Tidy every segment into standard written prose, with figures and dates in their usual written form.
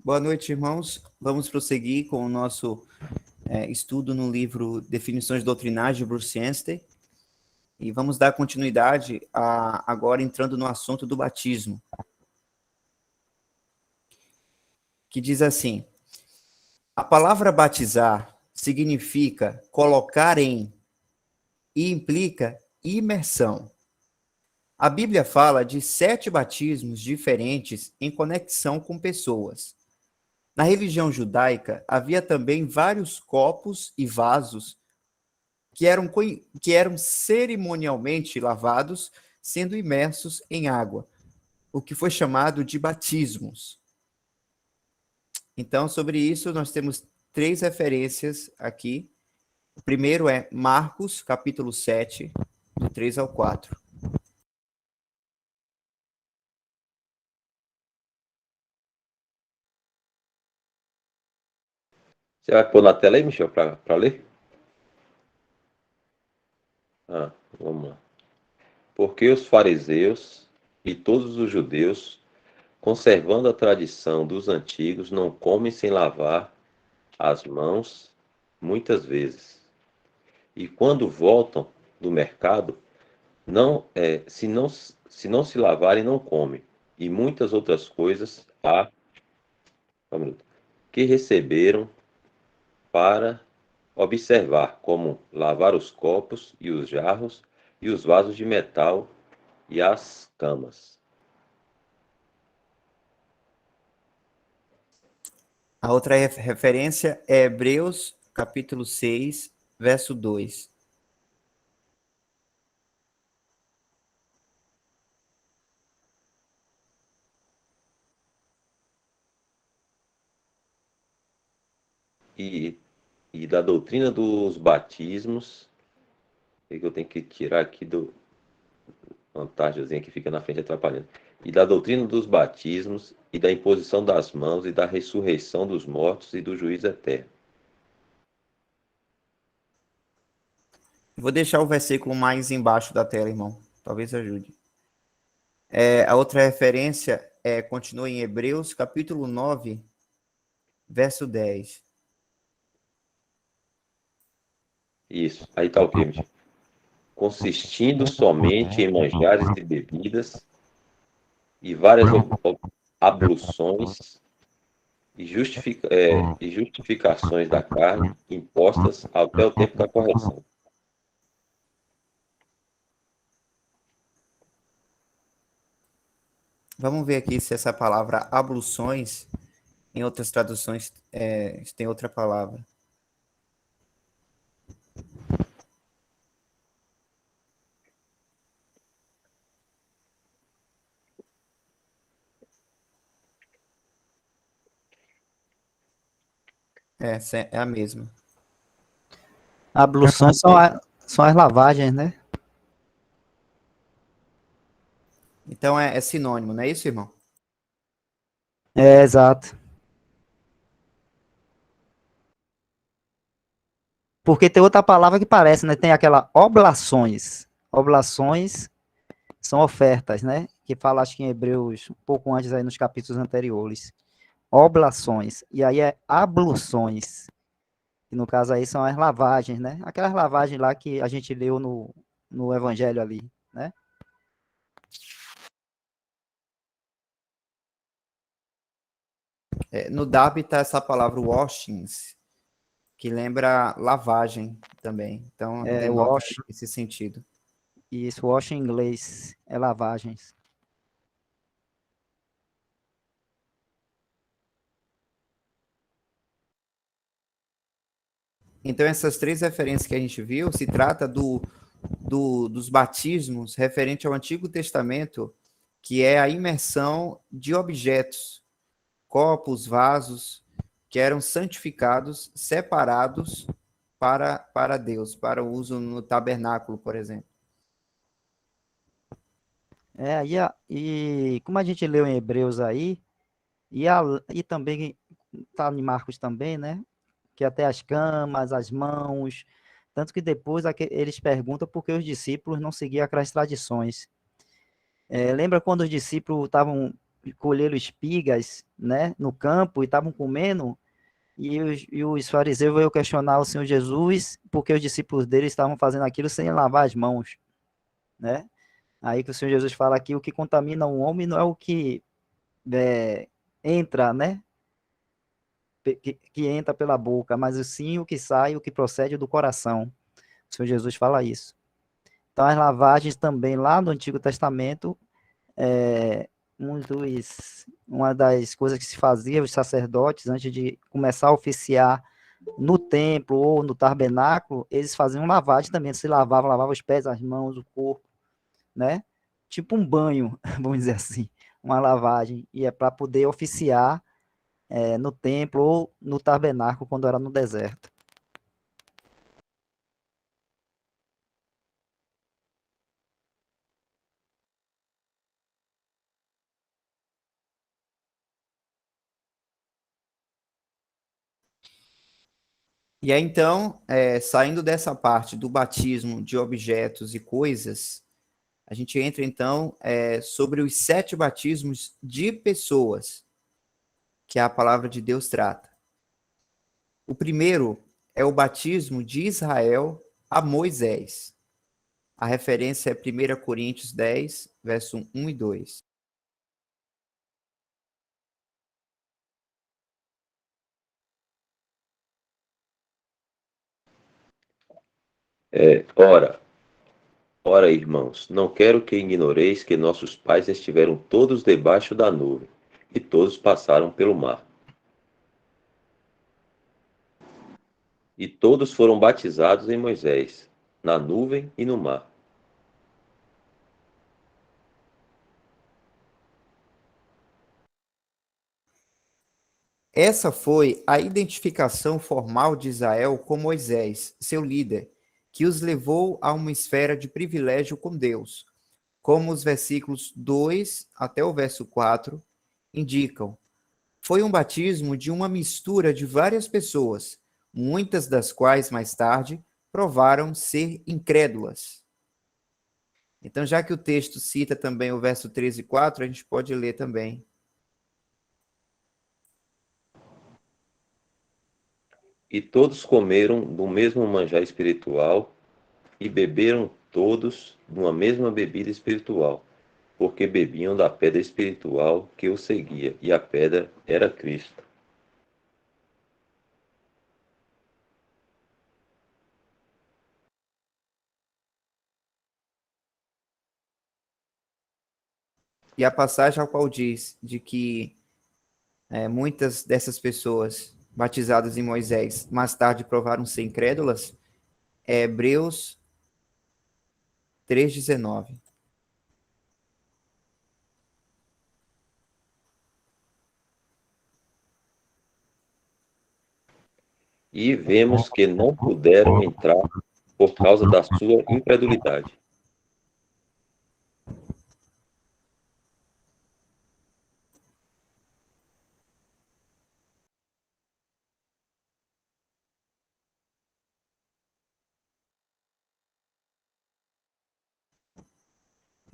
Boa noite, irmãos. Vamos prosseguir com o nosso estudo no livro Definições Doutrinais de Bruce Anstey. E vamos dar continuidade agora entrando no assunto do batismo. Que diz assim: a palavra batizar significa colocar em e implica imersão. A Bíblia fala de 7 batismos diferentes em conexão com pessoas. Na religião judaica, havia também vários copos e vasos que eram cerimonialmente lavados, sendo imersos em água, o que foi chamado de batismos. Então, sobre isso, nós temos 3 referências aqui. O primeiro é Marcos, capítulo 7, do 3 ao 4. Você vai pôr na tela aí, Michel, para ler? Vamos lá. Porque os fariseus e todos os judeus, conservando a tradição dos antigos, não comem sem lavar as mãos muitas vezes. E quando voltam do mercado, se não se lavarem, não comem. E muitas outras coisas há que receberam para observar, como lavar os copos e os jarros e os vasos de metal e as camas. A outra referência é Hebreus, capítulo 6, verso 2. E da doutrina dos batismos, que eu tenho que tirar aqui do vantagemzinha que fica na frente atrapalhando. E da doutrina dos batismos, e da imposição das mãos, e da ressurreição dos mortos, e do juízo eterno. Vou deixar o versículo mais embaixo da tela, irmão. Talvez ajude. A outra referência continua em Hebreus, capítulo 9, verso 10. Isso, aí está o que, consistindo somente em manjares e bebidas, e várias abluções e justificações da carne impostas até o tempo da correção. Vamos ver aqui se essa palavra abluções, em outras traduções, tem outra palavra. É a mesma. Abluções são as lavagens, né? Então é sinônimo, não é isso, irmão? É, exato. Porque tem outra palavra que parece, né? Tem aquela oblações. Oblações são ofertas, né? Que fala, acho que em Hebreus, um pouco antes aí nos capítulos anteriores. Oblações. E aí é abluções. Que no caso aí são as lavagens, né? Aquelas lavagens lá que a gente leu no Evangelho ali, né? No DAB está essa palavra washings, que lembra lavagem também. Então, denota Wash. esse sentido. Isso, wash em inglês é lavagens. Então, essas 3 referências que a gente viu, se trata dos batismos referente ao Antigo Testamento, que é a imersão de objetos, copos, vasos, que eram santificados, separados para Deus, para o uso no tabernáculo, por exemplo. E como a gente leu em Hebreus aí, e também está em Marcos também, né? Que até as camas, as mãos, tanto que depois eles perguntam por que os discípulos não seguiam aquelas tradições. Lembra quando os discípulos estavam colheram espigas, né, no campo e estavam comendo, e os fariseus veio questionar o Senhor Jesus porque os discípulos dele estavam fazendo aquilo sem lavar as mãos, né? Aí que o Senhor Jesus fala aqui, o que contamina um homem não é o que entra, né? Que entra pela boca, mas sim o que sai, o que procede do coração. O Senhor Jesus fala isso. Então, as lavagens também, lá no Antigo Testamento, uma das coisas que se fazia, os sacerdotes, antes de começar a oficiar no templo ou no tabernáculo, eles faziam lavagem também, se lavavam os pés, as mãos, o corpo, né? Tipo um banho, vamos dizer assim, uma lavagem, e é para poder oficiar no templo ou no tabernáculo quando era no deserto. E aí, então, saindo dessa parte do batismo de objetos e coisas, a gente entra, então, sobre os 7 batismos de pessoas que a palavra de Deus trata. O primeiro é o batismo de Israel a Moisés. A referência é 1 Coríntios 10, verso 1 e 2. Ora, ora, irmãos, não quero que ignoreis que nossos pais estiveram todos debaixo da nuvem, e todos passaram pelo mar. E todos foram batizados em Moisés, na nuvem e no mar. Essa foi a identificação formal de Israel com Moisés, seu líder, que os levou a uma esfera de privilégio com Deus, como os versículos 2 até o verso 4 indicam. Foi um batismo de uma mistura de várias pessoas, muitas das quais mais tarde provaram ser incrédulas. Então, já que o texto cita também o verso 13 e 4, a gente pode ler também. E todos comeram do mesmo manjar espiritual e beberam todos de uma mesma bebida espiritual, porque bebiam da pedra espiritual que os seguia, e a pedra era Cristo. E a passagem ao qual diz de que muitas dessas pessoas batizadas em Moisés mais tarde provaram ser incrédulas, é Hebreus 3,19. E vemos que não puderam entrar por causa da sua incredulidade.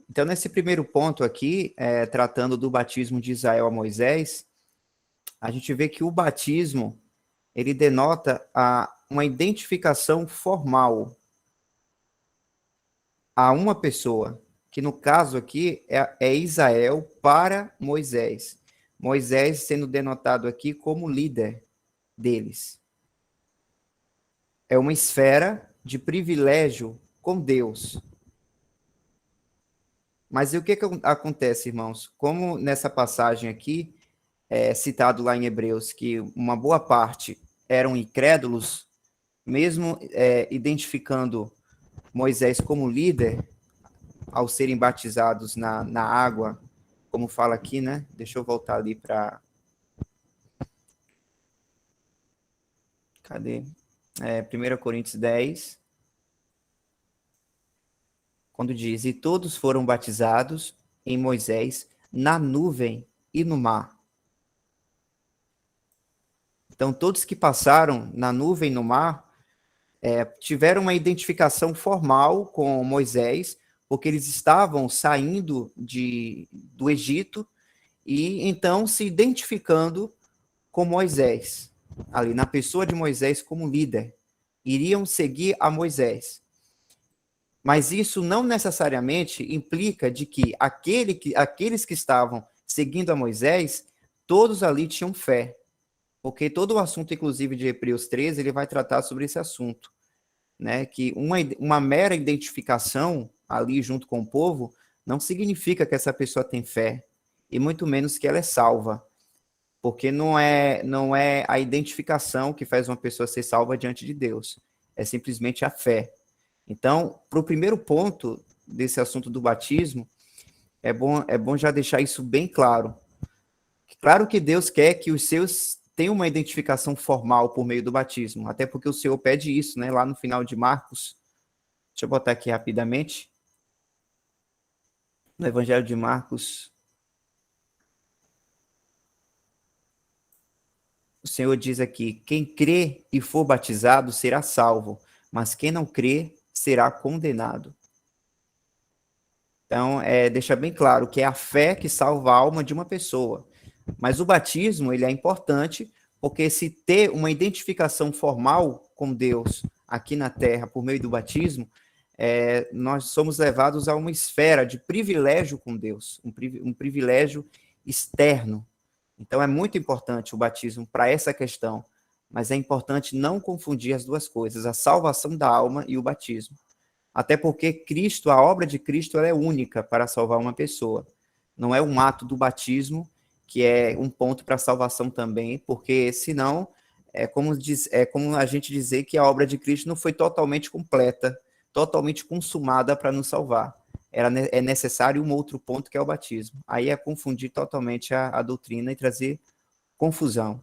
Então, nesse primeiro ponto aqui, tratando do batismo de Israel a Moisés, a gente vê que o batismo, ele denota uma identificação formal a uma pessoa, que no caso aqui é Israel para Moisés. Moisés sendo denotado aqui como líder deles. É uma esfera de privilégio com Deus. Mas e o que acontece, irmãos? Como nessa passagem aqui, citado lá em Hebreus, que uma boa parte eram incrédulos, mesmo identificando Moisés como líder, ao serem batizados na água, como fala aqui, né? Deixa eu voltar ali para... Cadê? 1 Coríntios 10, quando diz, e todos foram batizados em Moisés na nuvem e no mar. Então, todos que passaram na nuvem e no mar tiveram uma identificação formal com Moisés, porque eles estavam saindo do Egito e então se identificando com Moisés, ali na pessoa de Moisés como líder. Iriam seguir a Moisés. Mas isso não necessariamente implica de que aqueles que estavam seguindo a Moisés, todos ali tinham fé. Porque todo o assunto, inclusive, de Hebreus 13, ele vai tratar sobre esse assunto, né? Que uma mera identificação ali junto com o povo não significa que essa pessoa tem fé, e muito menos que ela é salva. Porque não é a identificação que faz uma pessoa ser salva diante de Deus. É simplesmente a fé. Então, para o primeiro ponto desse assunto do batismo, é bom já deixar isso bem claro. Claro que Deus quer que os seus tenham uma identificação formal por meio do batismo, até porque o Senhor pede isso, né? Lá no final de Marcos. Deixa eu botar aqui rapidamente. No Evangelho de Marcos, o Senhor diz aqui: quem crê e for batizado será salvo, mas quem não crê será condenado. Então, deixa bem claro que é a fé que salva a alma de uma pessoa. Mas o batismo, ele é importante, porque se ter uma identificação formal com Deus aqui na Terra por meio do batismo, nós somos levados a uma esfera de privilégio com Deus, um privilégio externo. Então, é muito importante o batismo para essa questão, mas é importante não confundir as duas coisas, a salvação da alma e o batismo. Até porque Cristo, a obra de Cristo, ela é única para salvar uma pessoa. Não é um ato do batismo, que é um ponto para a salvação também, porque senão é como a gente dizer que a obra de Cristo não foi totalmente completa, totalmente consumada para nos salvar. É necessário um outro ponto, que é o batismo. Aí é confundir totalmente a doutrina e trazer confusão.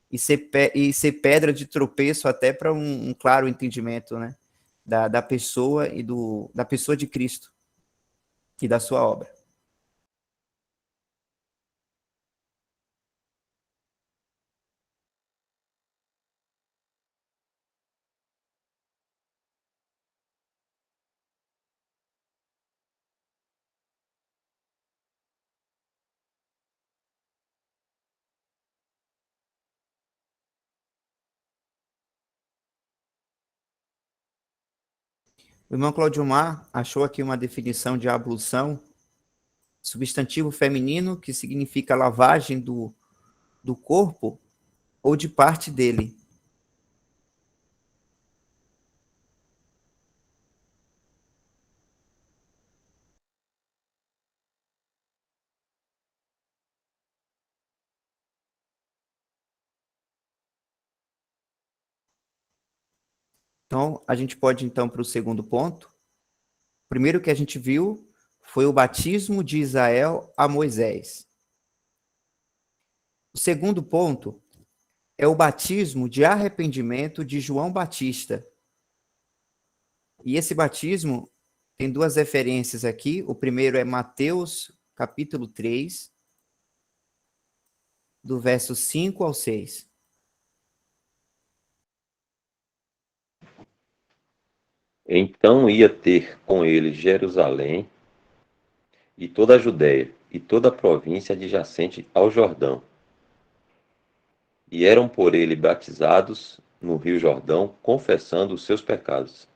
E ser pedra de tropeço até para um claro entendimento, né, da pessoa e da pessoa de Cristo e da sua obra. O irmão Claudio Mar achou aqui uma definição de ablução, substantivo feminino que significa lavagem do corpo ou de parte dele. Então, a gente pode então para o segundo ponto. O primeiro que a gente viu foi o batismo de Israel a Moisés. O segundo ponto é o batismo de arrependimento de João Batista. E esse batismo tem duas referências aqui. O primeiro é Mateus, capítulo 3, do verso 5 ao 6. Então ia ter com ele Jerusalém e toda a Judéia e toda a província adjacente ao Jordão. E eram por ele batizados no rio Jordão, confessando os seus pecados.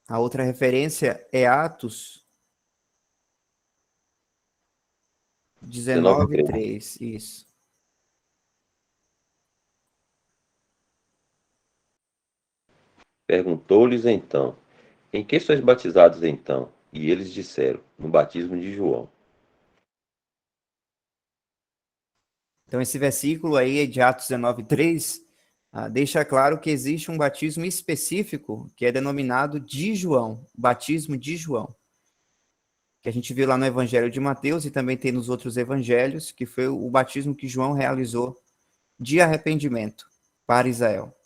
A outra referência é Atos 19, 3. Isso. Perguntou-lhes então: em que sois batizados então? E eles disseram: no batismo de João. Então, esse versículo aí de Atos 19, 3, deixa claro que existe um batismo específico que é denominado de João, batismo de João, que a gente viu lá no Evangelho de Mateus e também tem nos outros evangelhos, que foi o batismo que João realizou de arrependimento para Israel.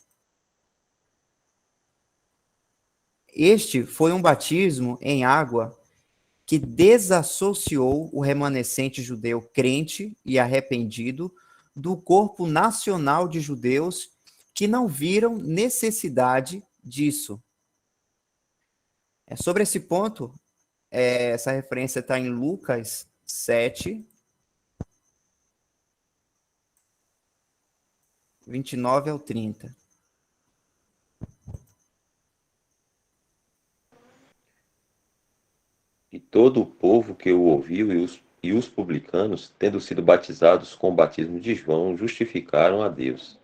Este foi um batismo em água que desassociou o remanescente judeu crente e arrependido do corpo nacional de judeus que não viram necessidade disso. Sobre esse ponto, essa referência está em Lucas 7, 29 ao 30. E todo o povo que o ouviu e os publicanos, tendo sido batizados com o batismo de João, justificaram a Deus.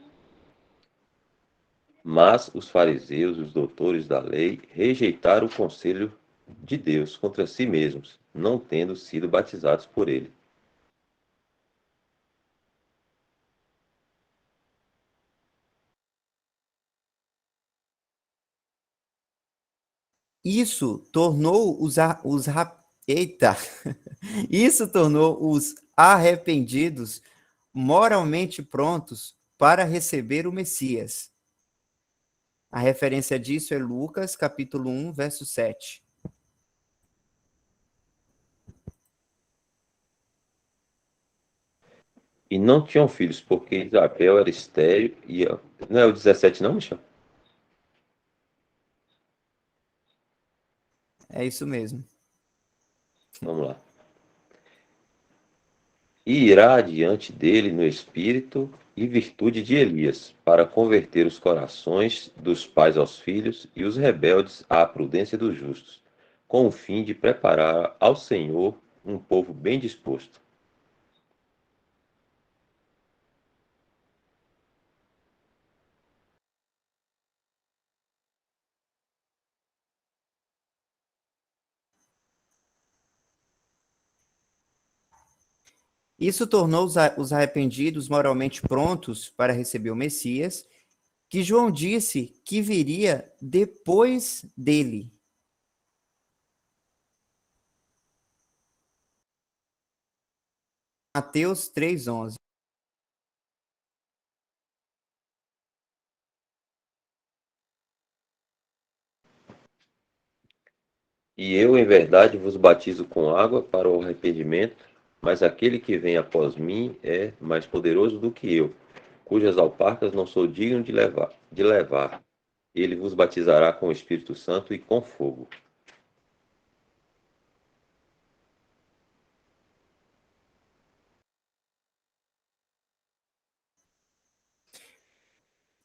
Mas os fariseus e os doutores da lei rejeitaram o conselho de Deus contra si mesmos, não tendo sido batizados por ele. Isso tornou eita! Isso tornou os arrependidos moralmente prontos para receber o Messias. A referência disso é Lucas, capítulo 1, verso 7. E não tinham filhos, porque Isabel era estéril e... Não é o 17 não, Michel? É isso mesmo. Vamos lá. E irá adiante dele no espírito e virtude de Elias, para converter os corações dos pais aos filhos e os rebeldes à prudência dos justos, com o fim de preparar ao Senhor um povo bem disposto. Isso tornou os arrependidos moralmente prontos para receber o Messias, que João disse que viria depois dele. Mateus 3:11. E eu, em verdade, vos batizo com água para o arrependimento, mas aquele que vem após mim é mais poderoso do que eu, cujas alparcas não sou digno de levar. Ele vos batizará com o Espírito Santo e com fogo.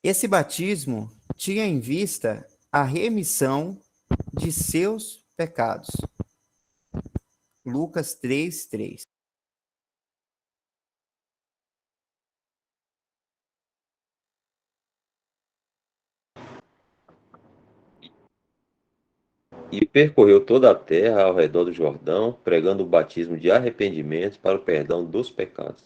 Esse batismo tinha em vista a remissão de seus pecados. Lucas 3:3. E percorreu toda a terra ao redor do Jordão, pregando o batismo de arrependimento para o perdão dos pecados.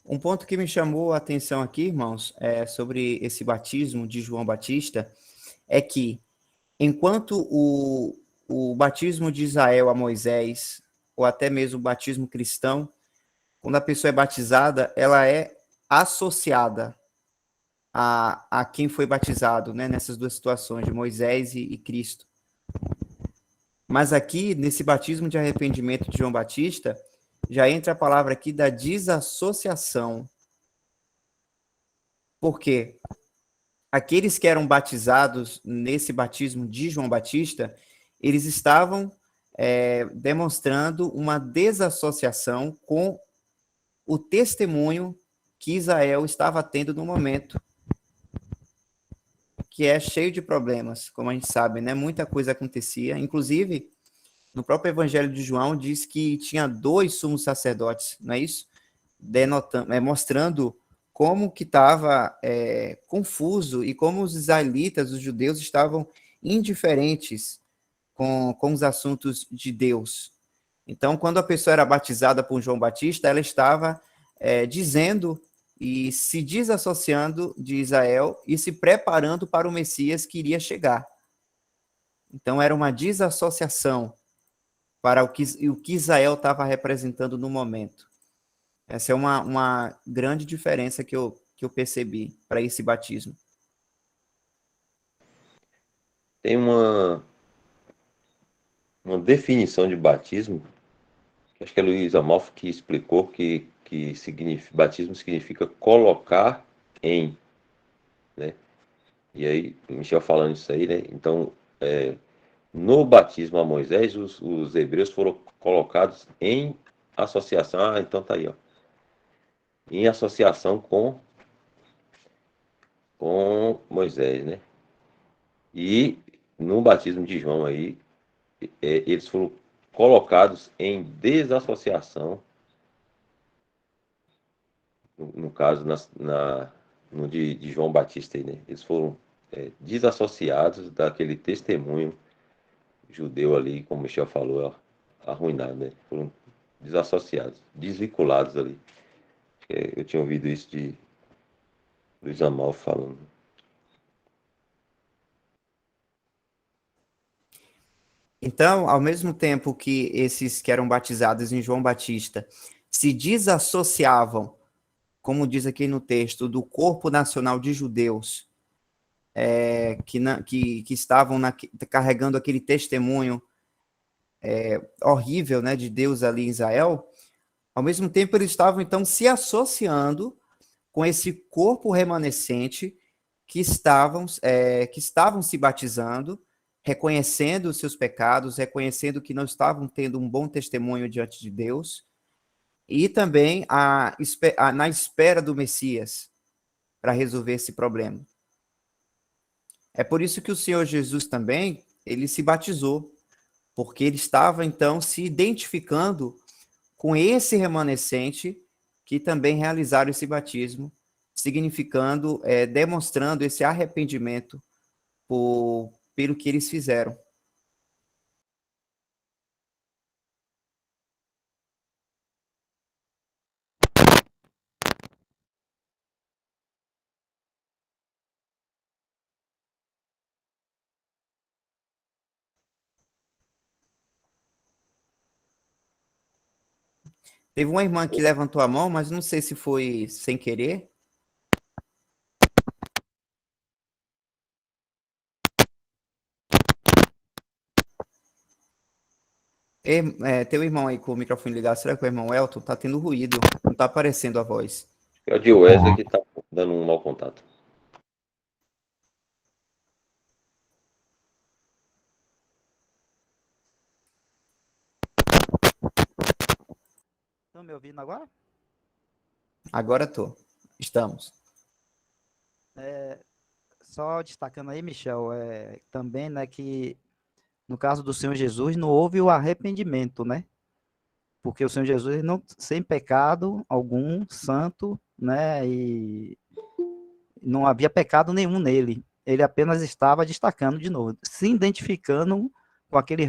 Um ponto que me chamou a atenção aqui, irmãos, sobre esse batismo de João Batista, é que enquanto o batismo de Israel a Moisés, ou até mesmo o batismo cristão, quando a pessoa é batizada, ela é associada a quem foi batizado, né, nessas duas situações, de Moisés e Cristo. Mas aqui, nesse batismo de arrependimento de João Batista, já entra a palavra aqui da desassociação. Por quê? Aqueles que eram batizados nesse batismo de João Batista, eles estavam demonstrando uma desassociação com o testemunho que Israel estava tendo no momento, que é cheio de problemas, como a gente sabe, né? Muita coisa acontecia, inclusive no próprio Evangelho de João diz que tinha 2 sumos sacerdotes, não é isso? Mostrando como que estava confuso e como os israelitas, os judeus, estavam indiferentes com os assuntos de Deus. Então, quando a pessoa era batizada por João Batista, ela estava dizendo e se desassociando de Israel e se preparando para o Messias que iria chegar. Então, era uma desassociação para o que Israel estava representando no momento. Essa é uma grande diferença que eu percebi para esse batismo. Tem uma definição de batismo acho que é Luiz Amalfi que explicou que batismo significa colocar em, né? E aí, Michel falando isso aí, né? Então, no batismo a Moisés, os hebreus foram colocados em associação. Ah, então tá aí, ó. Em associação com Moisés, né? E no batismo de João aí, eles foram colocados em desassociação, no caso, no de João Batista aí, né? Eles foram desassociados daquele testemunho judeu ali, como o Michel falou, arruinado, né? Foram desassociados, desvinculados ali. Eu tinha ouvido isso de Luiz Amal falando. Então, ao mesmo tempo que esses que eram batizados em João Batista se desassociavam, como diz aqui no texto, do corpo nacional de judeus, que estavam carregando aquele testemunho horrível, né, de Deus ali em Israel, ao mesmo tempo eles estavam então se associando com esse corpo remanescente que estavam se batizando, reconhecendo os seus pecados, reconhecendo que não estavam tendo um bom testemunho diante de Deus, e também na espera do Messias para resolver esse problema. É por isso que o Senhor Jesus também, ele se batizou, porque ele estava então se identificando com esse remanescente que também realizaram esse batismo, significando, demonstrando esse arrependimento pelo que eles fizeram. Teve uma irmã que levantou a mão, mas não sei se foi sem querer. Teu irmão aí com o microfone ligado, será que o irmão Elton tá tendo ruído? Não tá aparecendo a voz. É o de Wesley que está dando um mau contato. Estão me ouvindo agora? Agora tô. Estamos. Só destacando aí, Michel, também, né, que no caso do Senhor Jesus não houve o arrependimento, né? Porque o Senhor Jesus ele não sem pecado algum, santo, né, e não havia pecado nenhum nele. Ele apenas estava destacando de novo, se identificando com aquele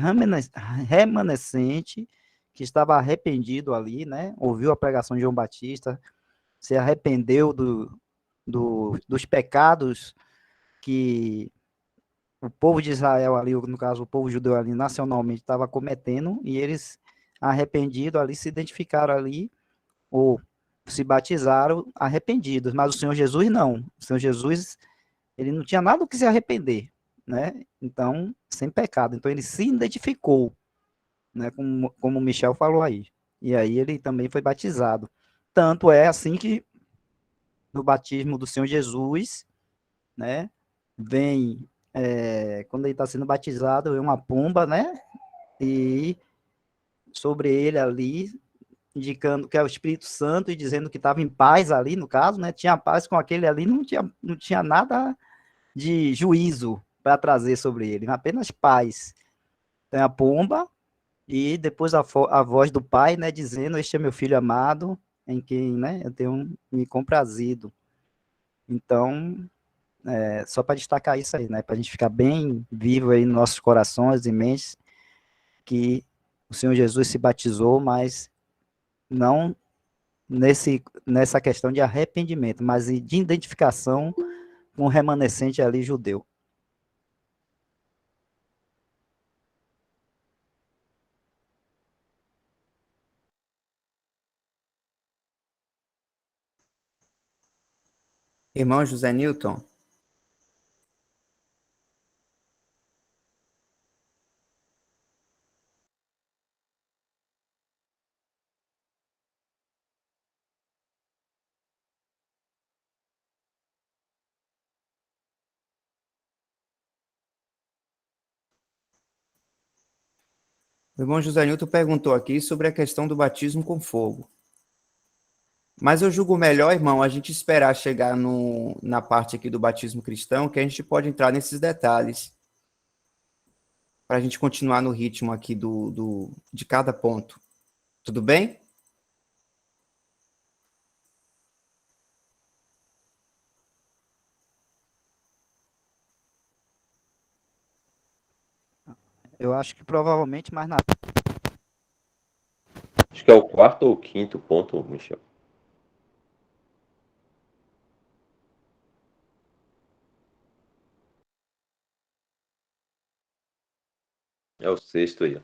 remanescente que estava arrependido ali, né? Ouviu a pregação de João Batista, se arrependeu dos pecados que o povo de Israel ali, no caso o povo judeu ali nacionalmente estava cometendo, e eles arrependidos ali se identificaram ali ou se batizaram arrependidos, mas o Senhor Jesus não. O Senhor Jesus, ele não tinha nada o que se arrepender, né? Então, sem pecado. Então ele se identificou, né, como o Michel falou aí. E aí ele também foi batizado. Tanto é assim que no batismo do Senhor Jesus, né, vem quando ele está sendo batizado, vem uma pomba, né? E sobre ele ali, indicando que é o Espírito Santo e dizendo que estava em paz ali, no caso, né? Tinha paz com aquele ali, não tinha nada de juízo para trazer sobre ele, apenas paz. Tem a pomba e depois a voz do pai, né? Dizendo: Este é meu filho amado, em quem, né? Eu tenho me comprazido. Então, só para destacar isso aí, né? Para a gente ficar bem vivo aí nos nossos corações e mentes que o Senhor Jesus se batizou, mas não nessa questão de arrependimento, mas de identificação com o remanescente ali judeu. Irmão José Newton, O irmão José Nilton perguntou aqui sobre a questão do batismo com fogo. Mas eu julgo melhor, irmão, a gente esperar chegar na parte aqui do batismo cristão, que a gente pode entrar nesses detalhes, para a gente continuar no ritmo aqui de cada ponto. Tudo bem? Eu acho que provavelmente mais na. Acho que é o quarto ou quinto ponto, Michel. É o sexto aí, ó.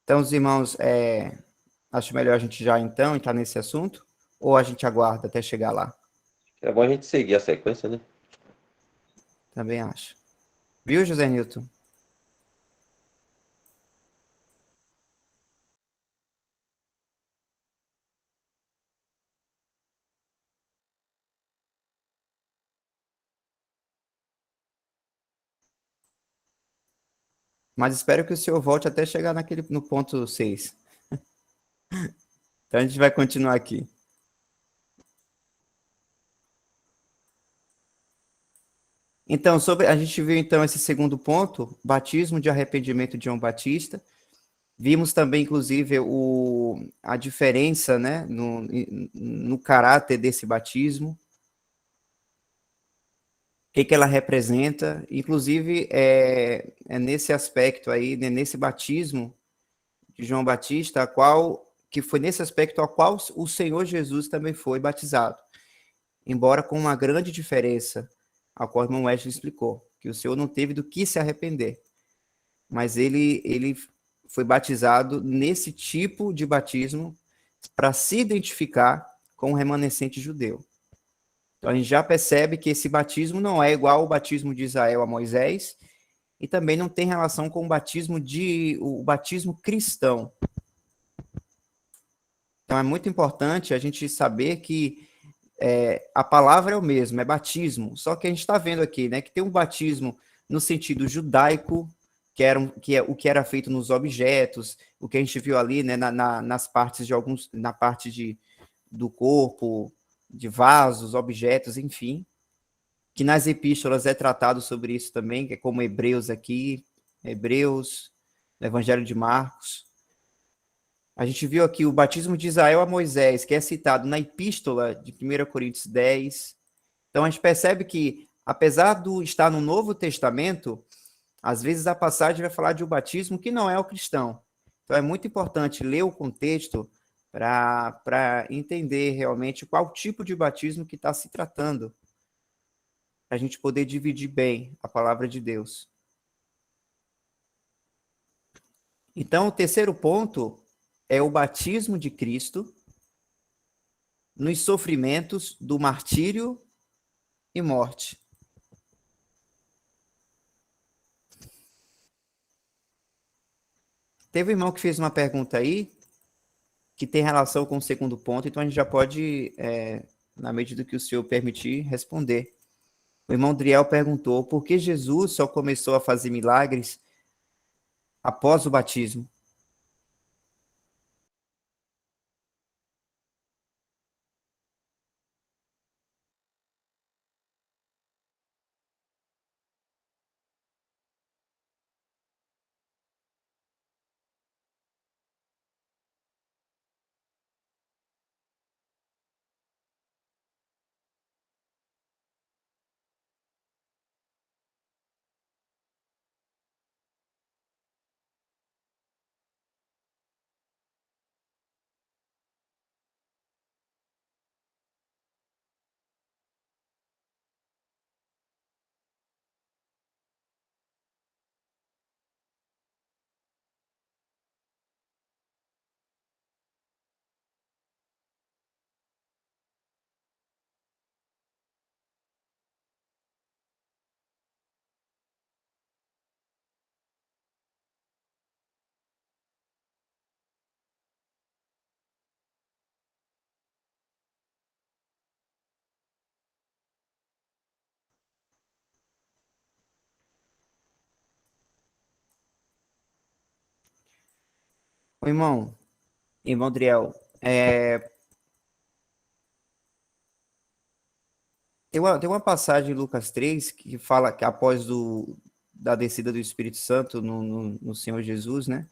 Então, os irmãos, acho melhor a gente já então entrar nesse assunto, ou a gente aguarda até chegar lá? É bom a gente seguir a sequência, né? Também acho. Viu, José Nilton? Mas espero que o senhor volte até chegar no ponto 6. Então a gente vai continuar aqui. Então, a gente viu então esse segundo ponto, batismo de arrependimento de João Batista. Vimos também, inclusive, a diferença, né, no caráter desse batismo, o que ela representa. Inclusive, é nesse aspecto aí, né, nesse batismo de João Batista, que foi nesse aspecto ao qual o Senhor Jesus também foi batizado. Embora com uma grande diferença, a qual o irmão Wesley explicou, que o Senhor não teve do que se arrepender, mas ele foi batizado nesse tipo de batismo para se identificar com o remanescente judeu. Então a gente já percebe que esse batismo não é igual ao batismo de Israel a Moisés e também não tem relação com o batismo cristão. Então é muito importante a gente saber que a palavra é o mesmo, é batismo. Só que a gente está vendo aqui, né, que tem um batismo no sentido judaico, que é o que era feito nos objetos, o que a gente viu ali, né, nas partes na parte do corpo, de vasos, objetos, enfim. Que nas epístolas é tratado sobre isso também, que é como Hebreus aqui, Hebreus, Evangelho de Marcos. A gente viu aqui o batismo de Israel a Moisés, que é citado na epístola de 1 Coríntios 10. Então a gente percebe que, apesar do estar no Novo Testamento, às vezes a passagem vai falar de um batismo que não é o cristão. Então é muito importante ler o contexto para entender realmente qual tipo de batismo que está se tratando, para a gente poder dividir bem a palavra de Deus. Então, o terceiro ponto é o batismo de Cristo nos sofrimentos do martírio e morte. Teve um irmão que fez uma pergunta aí, que tem relação com o segundo ponto, então a gente já pode, na medida que o senhor permitir, responder. O irmão Driel perguntou por que Jesus só começou a fazer milagres após o batismo. irmão Driel, tem uma passagem em Lucas 3 que fala que após da descida do Espírito Santo no Senhor Jesus, né?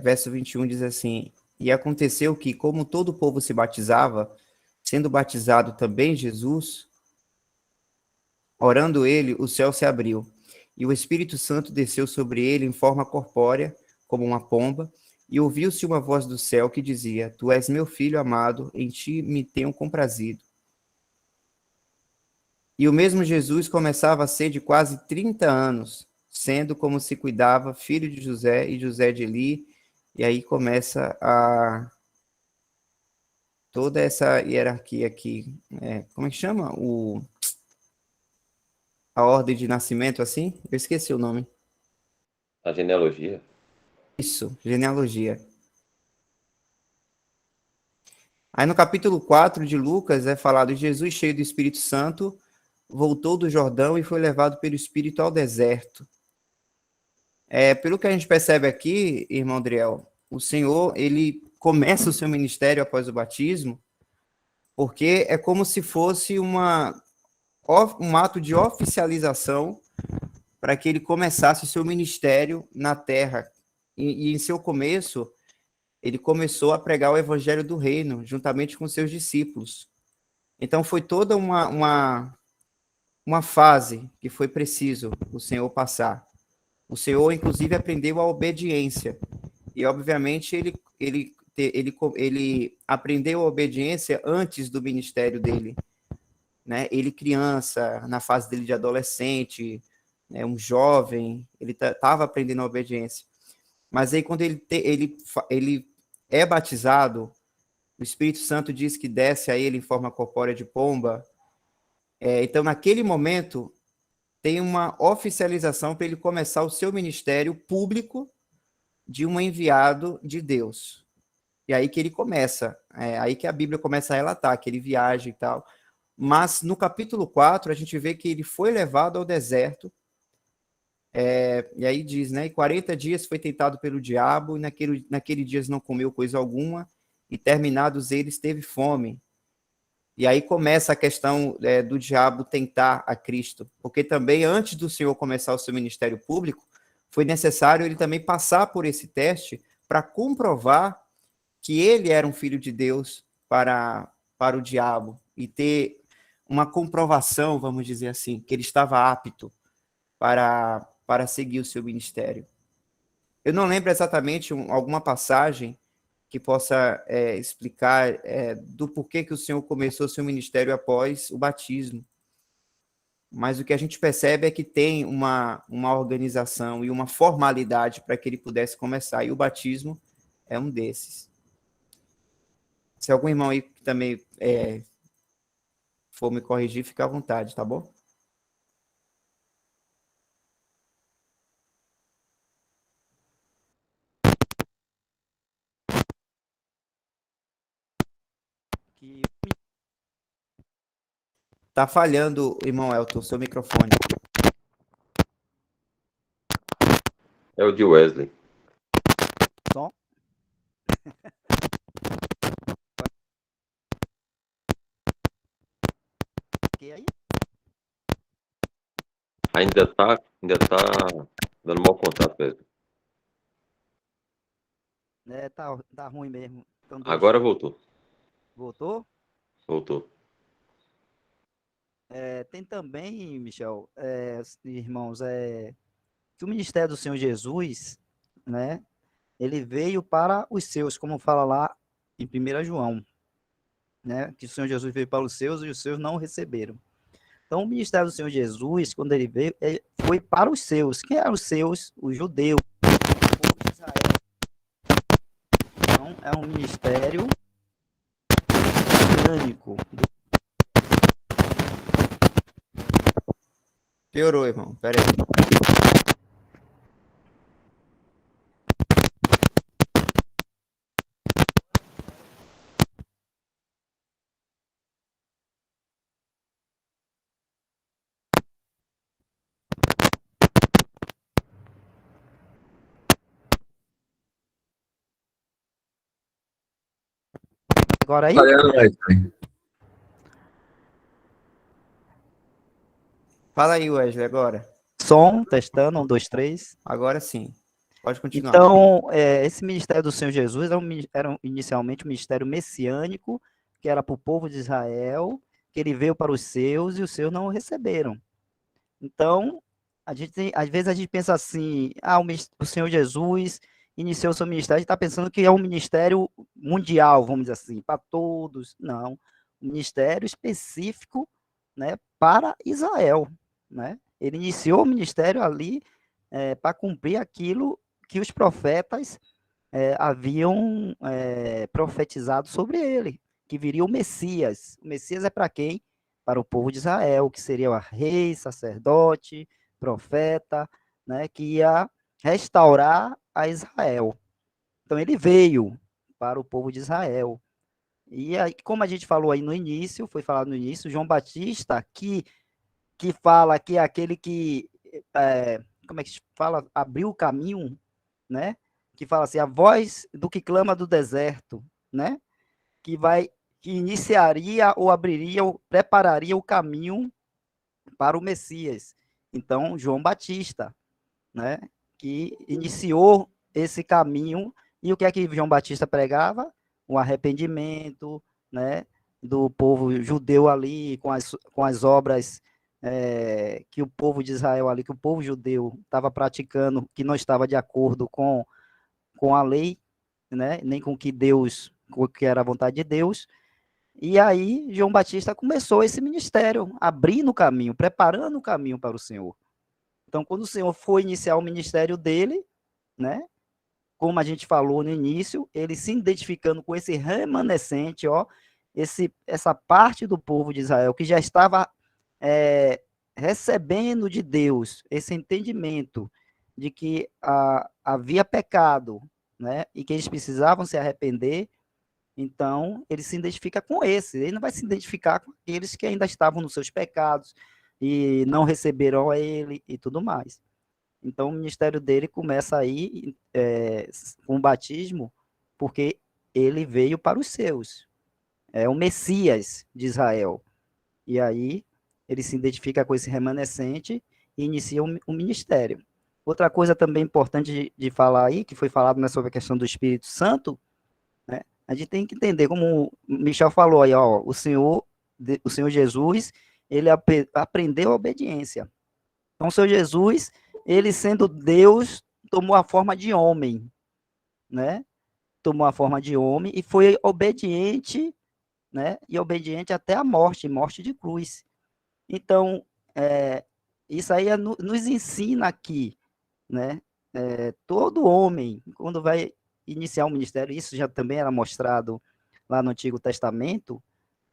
Verso 21 diz assim: E aconteceu que, como todo o povo se batizava, sendo batizado também Jesus, orando ele, o céu se abriu, e o Espírito Santo desceu sobre ele em forma corpórea, como uma pomba, e ouviu-se uma voz do céu que dizia: Tu és meu filho amado, em ti me tenho comprazido. E o mesmo Jesus começava a ser de quase 30 anos, sendo como se cuidava, filho de José e José de Eli, e aí começa toda essa hierarquia aqui. Como é que chama? A ordem de nascimento, assim? Eu esqueci o nome. A genealogia. Isso, genealogia. Aí no capítulo 4 de Lucas é falado: Jesus, cheio do Espírito Santo, voltou do Jordão e foi levado pelo Espírito ao deserto. Pelo que a gente percebe aqui, irmão Adriel, o Senhor, ele começa o seu ministério após o batismo, porque é como se fosse um ato de oficialização para que ele começasse o seu ministério na terra. E em seu começo, ele começou a pregar o evangelho do reino, juntamente com seus discípulos. Então, foi toda uma fase que foi preciso o Senhor passar. O Senhor, inclusive, aprendeu a obediência. E, obviamente, ele aprendeu a obediência antes do ministério dele. Né? Ele criança, na fase dele de adolescente, né? Um jovem, ele estava aprendendo a obediência. Mas aí, quando ele é batizado, o Espírito Santo diz que desce a ele em forma corpórea de pomba. Então, naquele momento, tem uma oficialização para ele começar o seu ministério público de um enviado de Deus. E aí que ele começa, aí que a Bíblia começa a relatar, que ele viaja e tal. Mas no capítulo 4, a gente vê que ele foi levado ao deserto, e aí diz, né, e 40 dias foi tentado pelo diabo, e naquele dias não comeu coisa alguma, e terminados eles teve fome. E aí começa a questão do diabo tentar a Cristo, porque também antes do Senhor começar o seu ministério público, foi necessário ele também passar por esse teste para comprovar que ele era um filho de Deus para o diabo e ter uma comprovação, vamos dizer assim, que ele estava apto para seguir o seu ministério. Eu não lembro exatamente alguma passagem que possa explicar do porquê que o Senhor começou seu ministério após o batismo. Mas o que a gente percebe é que tem uma organização e uma formalidade para que ele pudesse começar, e o batismo é um desses. Se algum irmão aí também for me corrigir, fica à vontade, tá bom? Tá falhando, irmão Elton, seu microfone. É o de Wesley. Som? Ok aí? Ainda tá dando mau contato, Wesley. Tá ruim mesmo. Então Agora voltou. Voltou? Voltou. Tem também, Michel, irmãos, que o ministério do Senhor Jesus, né, ele veio para os seus, como fala lá em 1 João, né, que o Senhor Jesus veio para os seus e os seus não receberam. Então, o ministério do Senhor Jesus, quando ele veio, foi para os seus. Quem eram os seus? Os judeus, o povo de Israel. Então, é um ministério orgânico. Piorou, irmão. Pera aí. Agora aí, Falhando, Wesley. Fala aí, Wesley, agora. som, testando, 1, 2, 3. Agora sim. Pode continuar. Então, esse ministério do Senhor Jesus era inicialmente um ministério messiânico, que era para o povo de Israel, que ele veio para os seus e os seus não o receberam. Então, às vezes a gente pensa assim, o Senhor Jesus iniciou o seu ministério, a gente está pensando que é um ministério mundial, vamos dizer assim, para todos. Não, um ministério específico, né, para Israel, né? Ele iniciou o ministério ali para cumprir aquilo que os profetas haviam profetizado sobre ele, que viria o Messias. O Messias é para quem? Para o povo de Israel, que seria o rei, sacerdote, profeta, né, que ia restaurar a Israel. Então ele veio para o povo de Israel. E aí, como a gente falou aí no início, foi falado no início, João Batista, que fala que é aquele que, como é que se fala, abriu o caminho, né? Que fala assim, a voz do que clama do deserto, né? Que iniciaria ou abriria, ou prepararia o caminho para o Messias. Então, João Batista, né? Que iniciou esse caminho. E o que é que João Batista pregava? O arrependimento, né? Do povo judeu ali, com as obras que o povo de Israel ali, que o povo judeu estava praticando, que não estava de acordo com a lei, né? Nem com o que era a vontade de Deus. E aí, João Batista começou esse ministério, abrindo o caminho, preparando o caminho para o Senhor. Então, quando o Senhor foi iniciar o ministério dele, né? Como a gente falou no início, ele se identificando com esse remanescente, ó, essa parte do povo de Israel que já estava recebendo de Deus esse entendimento de que havia pecado, né? E que eles precisavam se arrepender. Então, ele se identifica com esse, ele não vai se identificar com aqueles que ainda estavam nos seus pecados e não receberam a ele e tudo mais. Então, o ministério dele começa aí com o batismo, porque ele veio para os seus. É o Messias de Israel. E aí, ele se identifica com esse remanescente e inicia o ministério. Outra coisa também importante de falar aí, que foi falado, né, sobre a questão do Espírito Santo, né? A gente tem que entender, como o Michel falou aí, ó, o Senhor Jesus, ele aprendeu a obediência. Então, o Senhor Jesus, ele sendo Deus, tomou a forma de homem, né? Tomou a forma de homem e foi obediente, né? E obediente até a morte, morte de cruz. Então, isso aí nos ensina aqui, né? Todo homem, quando vai iniciar um ministério, isso já também era mostrado lá no Antigo Testamento,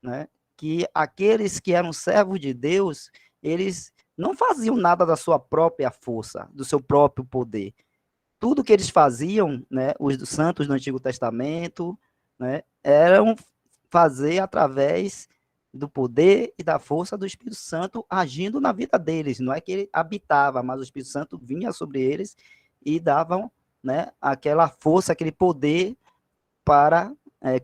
né? Que aqueles que eram servos de Deus, eles não faziam nada da sua própria força, do seu próprio poder. Tudo que eles faziam, né, os santos do Antigo Testamento, né, eram fazer através do poder e da força do Espírito Santo agindo na vida deles. Não é que ele habitava, mas o Espírito Santo vinha sobre eles e davam, né, aquela força, aquele poder para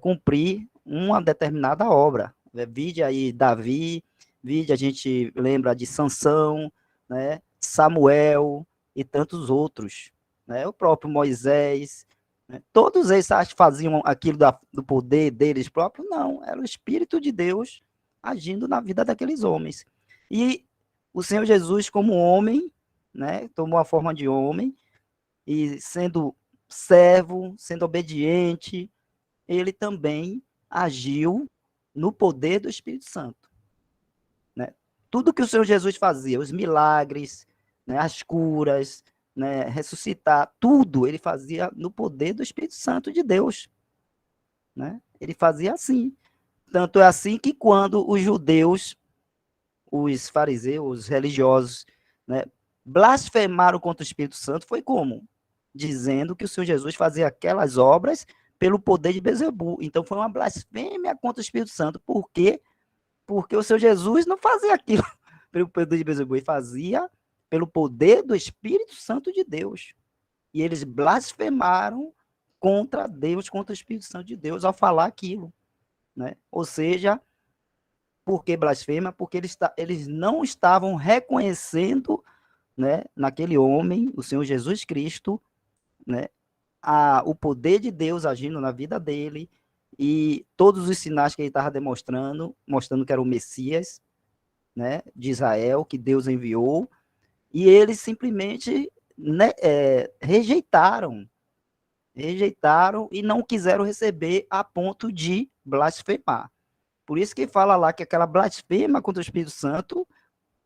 cumprir uma determinada obra. Vide aí Davi, vide a gente lembra de Sansão, né, Samuel e tantos outros, né, o próprio Moisés, né, todos eles faziam aquilo do poder deles próprios? Não, era o Espírito de Deus agindo na vida daqueles homens. E o Senhor Jesus, como homem, né, tomou a forma de homem e sendo servo, sendo obediente, ele também agiu no poder do Espírito Santo, né? Tudo que o Senhor Jesus fazia, os milagres, né, as curas, né, ressuscitar, tudo ele fazia no poder do Espírito Santo de Deus, né? Ele fazia assim. Tanto é assim que quando os judeus, os fariseus, os religiosos, né, blasfemaram contra o Espírito Santo, foi como? Dizendo que o Senhor Jesus fazia aquelas obras pelo poder de Beelzebul. Então foi uma blasfêmia contra o Espírito Santo. Por quê? Porque o Senhor Jesus não fazia aquilo pelo poder de Beelzebul, ele fazia pelo poder do Espírito Santo de Deus. E eles blasfemaram contra Deus, contra o Espírito Santo de Deus ao falar aquilo. né? Ou seja, por que blasfema? Porque eles não estavam reconhecendo, né, naquele homem, o Senhor Jesus Cristo, né, o poder de Deus agindo na vida dele e todos os sinais que ele estava demonstrando, mostrando que era o Messias, né, de Israel, que Deus enviou, e eles simplesmente, né, rejeitaram e não quiseram receber a ponto de blasfemar. Por isso que fala lá que aquela blasfema contra o Espírito Santo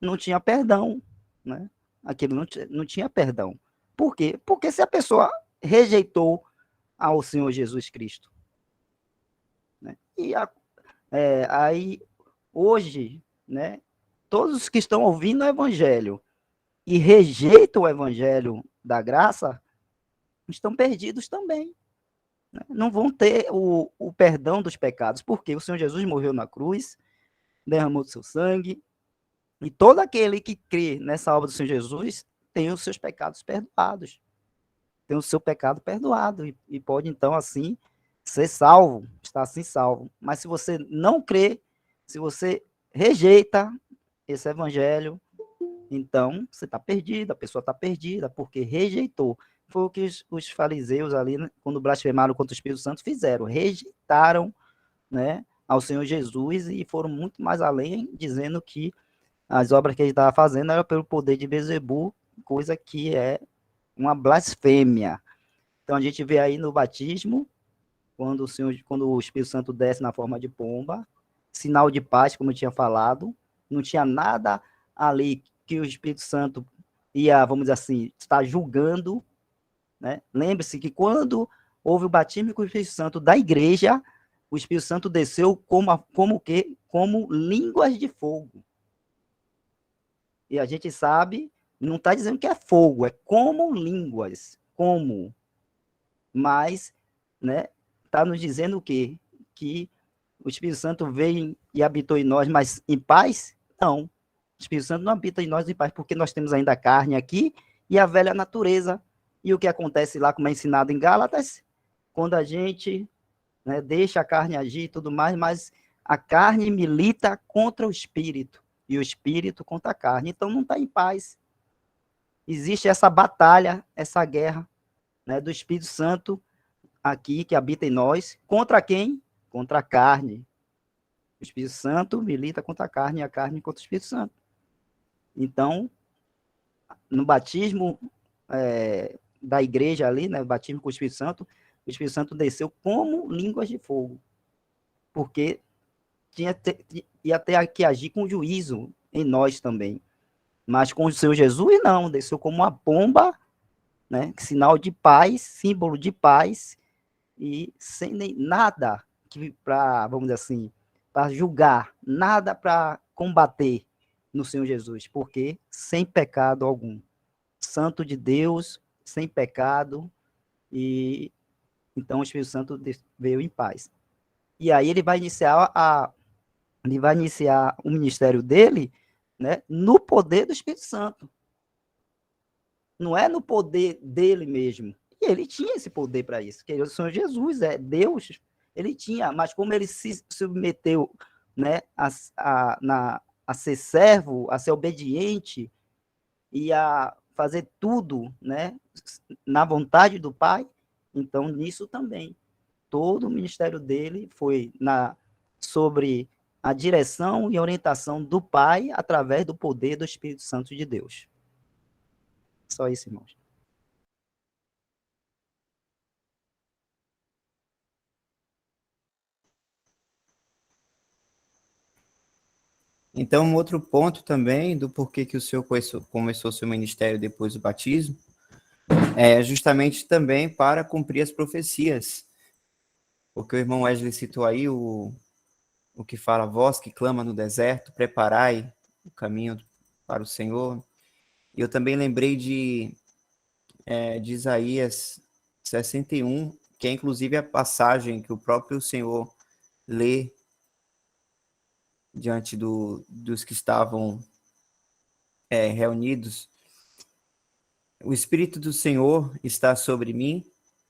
não tinha perdão, né? Aquilo não tinha perdão. Por quê? Porque se a pessoa rejeitou ao Senhor Jesus Cristo, né? Aí, hoje, né, todos os que estão ouvindo o Evangelho e rejeitam o Evangelho da graça, estão perdidos também. Né? Não vão ter o perdão dos pecados, porque o Senhor Jesus morreu na cruz, derramou seu sangue, e todo aquele que crê nessa obra do Senhor Jesus tem os seus pecados perdoados. Tem o seu pecado perdoado e pode, então, assim, ser salvo, estar assim salvo. Mas se você não crê, se você rejeita esse evangelho, então você está perdido, a pessoa está perdida, porque rejeitou. Foi o que os fariseus ali, né, quando blasfemaram contra o Espírito Santo, fizeram. Rejeitaram, né, ao Senhor Jesus e foram muito mais além, dizendo que as obras que ele estava fazendo eram pelo poder de Bezebu, coisa que é uma blasfêmia. Então a gente vê aí no batismo, quando o Espírito Santo desce na forma de pomba, sinal de paz, como eu tinha falado, não tinha nada ali que o Espírito Santo ia, vamos dizer assim, estar julgando, né? Lembre-se que quando houve o batismo com o Espírito Santo da igreja, o Espírito Santo desceu como o quê? Como línguas de fogo. E a gente sabe, não está dizendo que é fogo, é como línguas, como. Mas, né, está nos dizendo o quê? Que o Espírito Santo veio e habitou em nós, mas em paz? Não. O Espírito Santo não habita em nós em paz, porque nós temos ainda a carne aqui e a velha natureza. E o que acontece lá, como é ensinado em Gálatas, quando a gente, né, deixa a carne agir e tudo mais, mas a carne milita contra o espírito e o espírito contra a carne. Então não está em paz. Existe essa batalha, essa guerra, né, do Espírito Santo aqui que habita em nós, contra quem? Contra a carne. O Espírito Santo milita contra a carne e a carne contra o Espírito Santo. Então, no batismo da igreja ali, né, o batismo com o Espírito Santo desceu como línguas de fogo, porque ia ter que agir com juízo em nós também. Mas com o Senhor Jesus, não, desceu como uma pomba, né, sinal de paz, símbolo de paz, e sem nem nada para, vamos dizer assim, para julgar, nada para combater no Senhor Jesus, porque sem pecado algum. Santo de Deus, sem pecado, e então o Espírito Santo veio em paz. E aí ele vai iniciar o ministério dele, né, no poder do Espírito Santo. Não é no poder dele mesmo. E ele tinha esse poder para isso, que o Senhor Jesus é Deus, ele tinha, mas como ele se submeteu, né, a ser servo, a ser obediente e a fazer tudo, né, na vontade do Pai, então nisso também todo o ministério dele foi sobre a direção e orientação do Pai através do poder do Espírito Santo de Deus. Só isso, irmãos. Então, um outro ponto também do porquê que o senhor começou seu ministério depois do batismo é justamente também para cumprir as profecias. Porque o irmão Wesley citou aí o que fala, voz que clama no deserto, preparai o caminho para o Senhor. E eu também lembrei de Isaías 61, que é inclusive a passagem que o próprio Senhor lê diante dos que estavam reunidos. O Espírito do Senhor está sobre mim,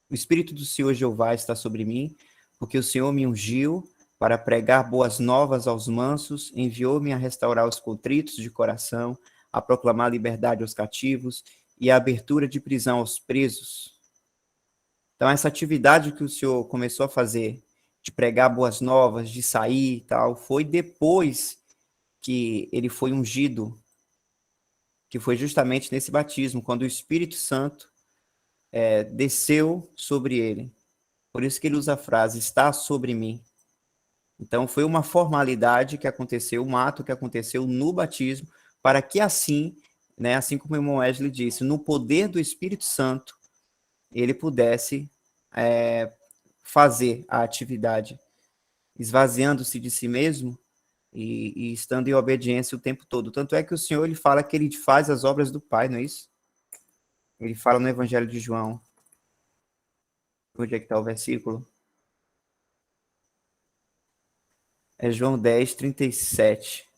o Espírito do Senhor Jeová está sobre mim, porque o Senhor me ungiu para pregar boas novas aos mansos, enviou-me a restaurar os contritos de coração, a proclamar liberdade aos cativos e a abertura de prisão aos presos. Então, essa atividade que o Senhor começou a fazer, de pregar boas novas, de sair e tal, foi depois que ele foi ungido, que foi justamente nesse batismo, quando o Espírito Santo desceu sobre ele. Por isso que ele usa a frase, está sobre mim. Então, foi uma formalidade que aconteceu, um ato que aconteceu no batismo, para que assim, né, assim como o irmão Wesley disse, no poder do Espírito Santo, ele pudesse fazer a atividade, esvaziando-se de si mesmo e estando em obediência o tempo todo. Tanto é que o Senhor ele fala que ele faz as obras do Pai, não é isso? Ele fala no Evangelho de João. Onde é que está o versículo? É João 10, 37.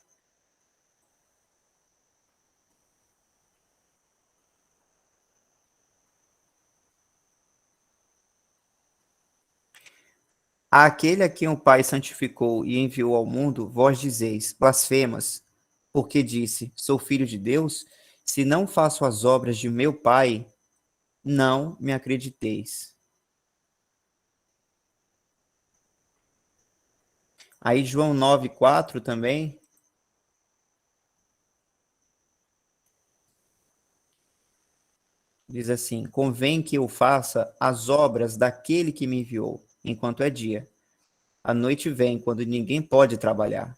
Àquele a quem o Pai santificou e enviou ao mundo, vós dizeis, blasfemas, porque disse, sou filho de Deus? Se não faço as obras de meu Pai, não me acrediteis. Aí João 9:4 também, diz assim, convém que eu faça as obras daquele que me enviou, enquanto é dia. A noite vem, quando ninguém pode trabalhar.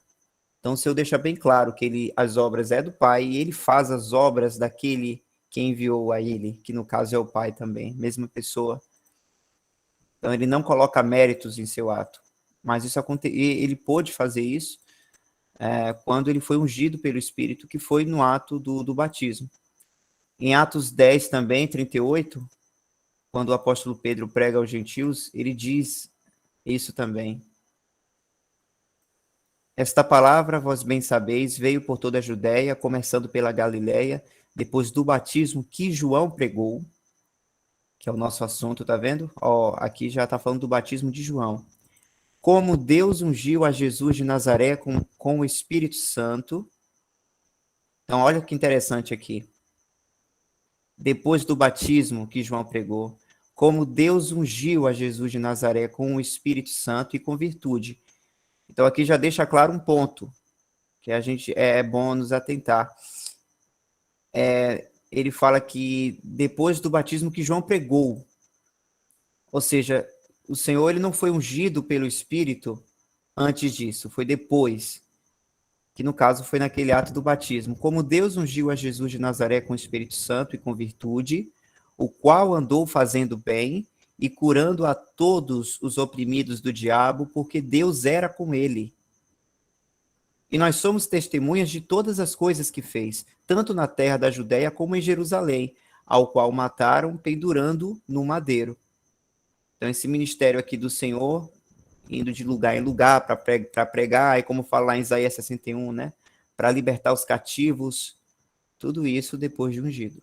Então, o Senhor deixa bem claro que as obras é do Pai e ele faz as obras daquele que enviou a ele, que no caso é o Pai também, mesma pessoa. Então, ele não coloca méritos em seu ato. Mas ele pôde fazer isso quando ele foi ungido pelo Espírito, que foi no ato do batismo. Em Atos 10 também, 38, quando o apóstolo Pedro prega aos gentios, ele diz isso também. Esta palavra, vós bem sabeis, veio por toda a Judéia, começando pela Galiléia, depois do batismo que João pregou, que é o nosso assunto, tá vendo? Aqui já está falando do batismo de João. Como Deus ungiu a Jesus de Nazaré com o Espírito Santo. Então, olha que interessante aqui. Depois do batismo que João pregou, como Deus ungiu a Jesus de Nazaré com o Espírito Santo e com virtude. Então, aqui já deixa claro um ponto que a gente é bom nos atentar. Ele fala que depois do batismo que João pregou, ou seja, o Senhor ele não foi ungido pelo Espírito antes disso, foi depois, que no caso foi naquele ato do batismo. Como Deus ungiu a Jesus de Nazaré com o Espírito Santo e com virtude, o qual andou fazendo bem e curando a todos os oprimidos do diabo, porque Deus era com ele. E nós somos testemunhas de todas as coisas que fez, tanto na terra da Judéia como em Jerusalém, ao qual mataram pendurando no madeiro. Então, esse ministério aqui do Senhor, indo de lugar em lugar para pregar, e como fala lá em Isaías 61, né? Para libertar os cativos, tudo isso depois de ungido.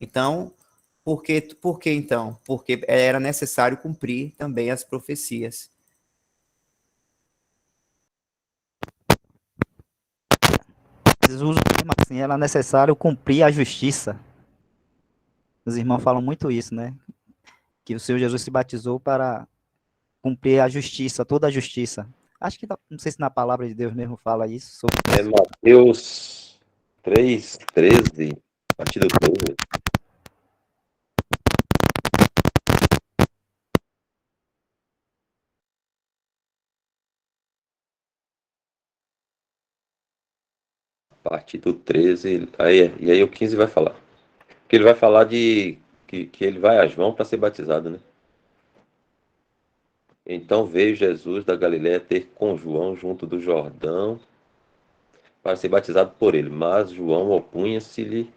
Então, por que então? Porque era necessário cumprir também as profecias. Jesus usa o termo assim, era necessário cumprir a justiça. Os irmãos falam muito isso, né? Que o Senhor Jesus se batizou para cumprir a justiça, toda a justiça. Acho que, não sei se na palavra de Deus mesmo fala isso. Sobre É Mateus 3:13, a partir do 12. A partir do 13, e aí o 15 vai falar. Porque ele vai falar de que ele vai a João para ser batizado, né? Então veio Jesus da Galiléia ter com João junto do Jordão para ser batizado por ele. Mas João opunha-se-lhe,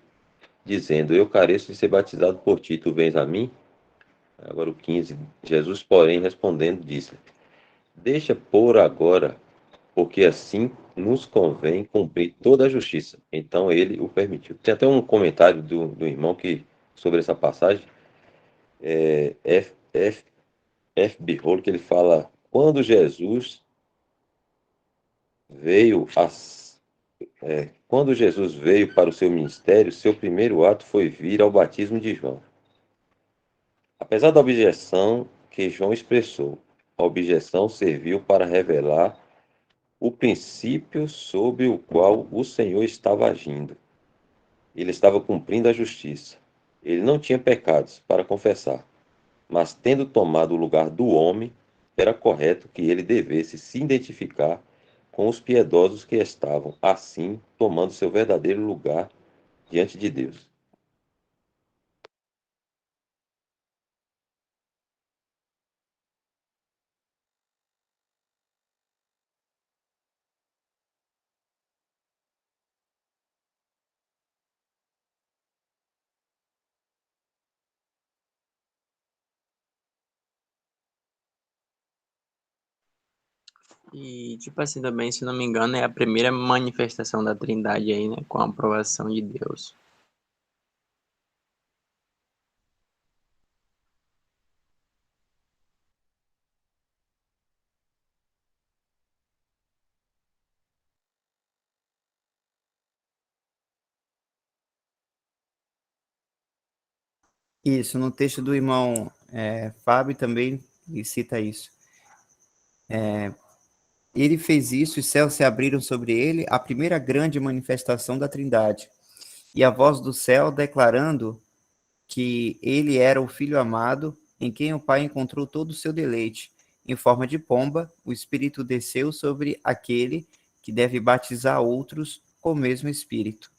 dizendo, eu careço de ser batizado por ti, tu vens a mim? Agora o 15. Jesus, porém, respondendo, disse, deixa por agora, porque assim nos convém cumprir toda a justiça. Então ele o permitiu. Tem até um comentário do irmão sobre essa passagem, F. B. Hall, que ele fala Quando Jesus veio quando Jesus veio para o seu ministério, seu primeiro ato foi vir ao batismo de João. Apesar da objeção que João expressou, a objeção serviu para revelar o princípio sob o qual o Senhor estava agindo. Ele estava cumprindo a justiça. Ele não tinha pecados para confessar, mas tendo tomado o lugar do homem, era correto que ele devesse se identificar com os piedosos que estavam, assim, tomando seu verdadeiro lugar diante de Deus. E, tipo assim, também, se não me engano, é a primeira manifestação da Trindade aí, né? Com a aprovação de Deus. Isso, no texto do irmão Fábio também ele cita isso. Ele fez isso, os céus se abriram sobre ele, a primeira grande manifestação da Trindade. E a voz do céu declarando que ele era o Filho amado, em quem o Pai encontrou todo o seu deleite. Em forma de pomba, o Espírito desceu sobre aquele que deve batizar outros com o mesmo Espírito.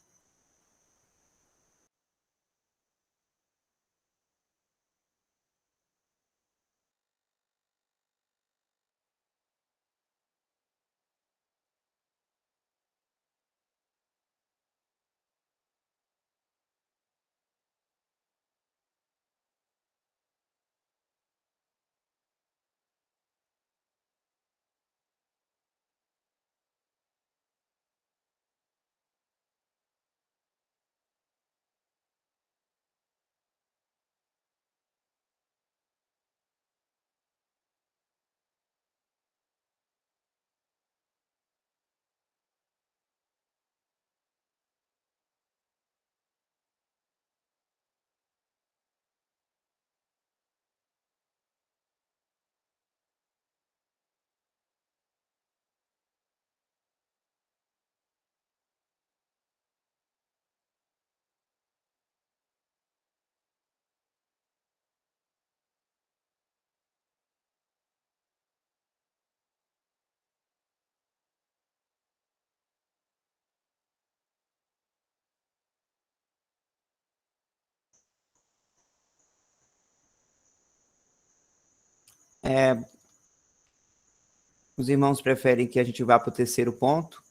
Os irmãos preferem que a gente vá para o terceiro ponto?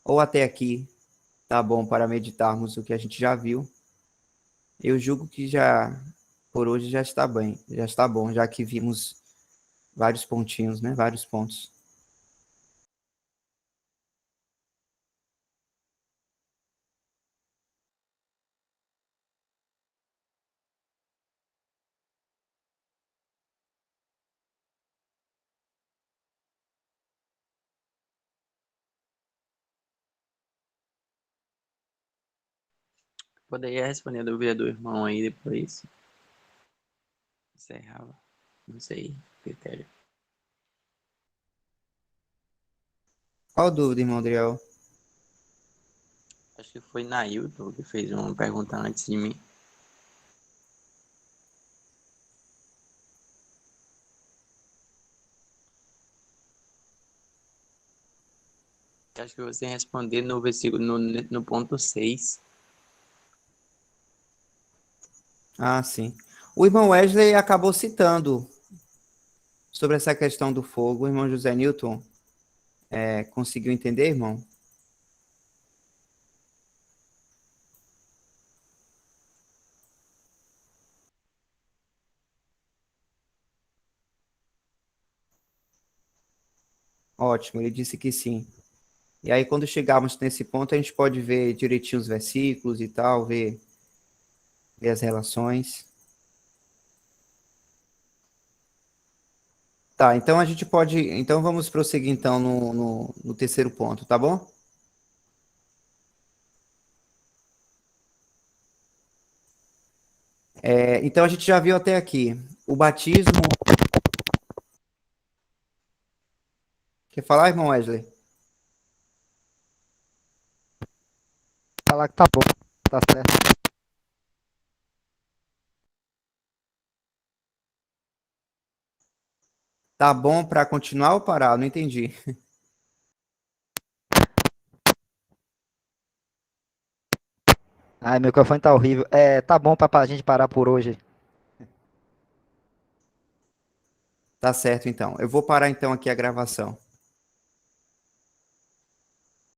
Ou até aqui tá bom para meditarmos o que a gente já viu? Eu julgo que já, por hoje, já está bem, já está bom, já que vimos vários pontinhos, né? Vários pontos. Poderia responder a dúvida do irmão aí depois. Encerrava. Não sei, critério. Qual dúvida, irmão Adriel? Acho que foi Nailton que fez uma pergunta antes de mim. Acho que você responder no versículo, no ponto 6. Ah, sim. O irmão Wesley acabou citando sobre essa questão do fogo. O irmão José Newton conseguiu entender, irmão? Ótimo, ele disse que sim. E aí, quando chegarmos nesse ponto, a gente pode ver direitinho os versículos e tal, ver as relações. Tá, então a gente pode. Então vamos prosseguir então no terceiro ponto, tá bom? Então a gente já viu até aqui o batismo. Quer falar, irmão Wesley? Falar que tá bom, tá certo. Tá bom para continuar ou parar? Não entendi. Ai, meu microfone tá horrível. Tá bom pra gente parar por hoje. Tá certo, então. Eu vou parar então aqui a gravação.